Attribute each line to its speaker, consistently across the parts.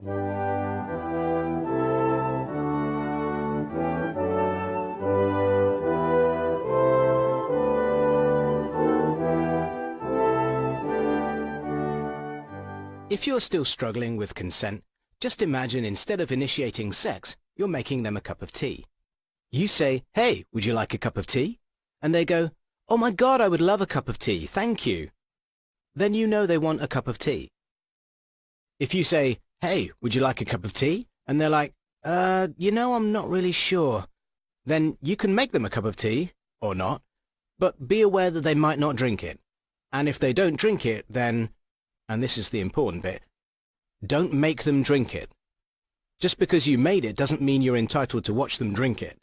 Speaker 1: If you're still struggling with consent, just imagine instead of initiating sex, you're making them a cup of tea. You say, "Hey, would you like a cup of tea?" And they go, "Oh my God, I would love a cup of tea, thank you." Then you know they want a cup of tea. If you say, "Hey, would you like a cup of tea?" And they're like, I'm not really sure. Then you can make them a cup of tea, or not, but be aware that they might not drink it. And if they don't drink it, then, and this is the important bit, don't make them drink it. Just because you made it doesn't mean you're entitled to watch them drink it.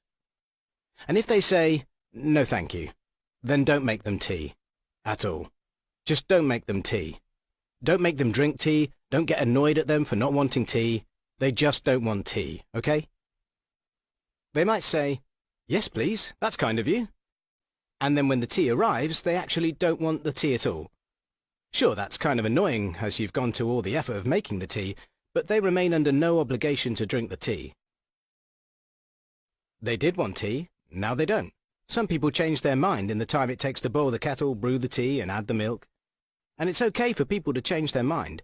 Speaker 1: And if they say, "No thank you," then don't make them tea. At all. Just don't make them tea. Don't make them drink tea. Don't get annoyed at them for not wanting tea. They just don't want tea, okay? They might say, "Yes, please, that's kind of you." And then when the tea arrives, they actually don't want the tea at all. Sure, that's kind of annoying as you've gone to all the effort of making the tea, but they remain under no obligation to drink the tea. They did want tea, now they don't. Some people change their mind in the time it takes to boil the kettle, brew the tea, and add the milk. And it's okay for people to change their mind,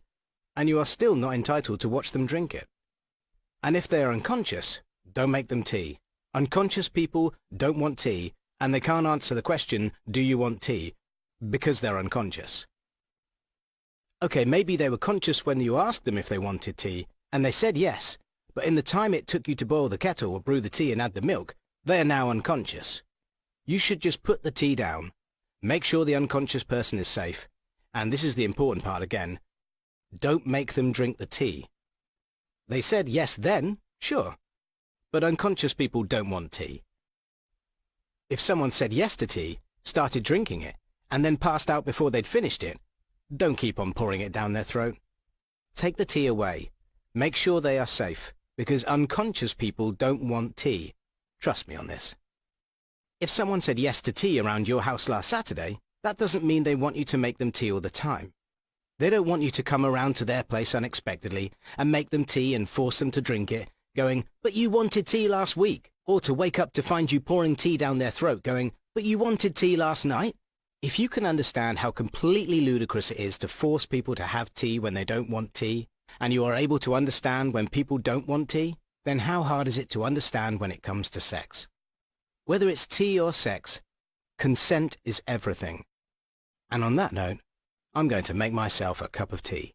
Speaker 1: and you are still not entitled to watch them drink it. And if they are unconscious, don't make them tea. Unconscious people don't want tea, and they can't answer the question, "Do you want tea?" because they're unconscious. Okay, maybe they were conscious when you asked them if they wanted tea, and they said yes, but in the time it took you to boil the kettle or brew the tea and add the milk, they are now unconscious. You should just put the tea down, make sure the unconscious person is safe, and this is the important part again, don't make them drink the tea. They said yes then, sure, but unconscious people don't want tea. If someone said yes to tea, started drinking it, and then passed out before they'd finished it, don't keep on pouring it down their throat. Take the tea away. Make sure they are safe, because unconscious people don't want tea. Trust me on this. If someone said yes to tea around your house last Saturday, that doesn't mean they want you to make them tea all the time. They don't want you to come around to their place unexpectedly and make them tea and force them to drink it, going, "But you wanted tea last week," or to wake up to find you pouring tea down their throat going, "But you wanted tea last night." If you can understand how completely ludicrous it is to force people to have tea when they don't want tea, and you are able to understand when people don't want tea, then how hard is it to understand when it comes to sex? Whether it's tea or sex, consent is everything. And on that note, I'm going to make myself a cup of tea.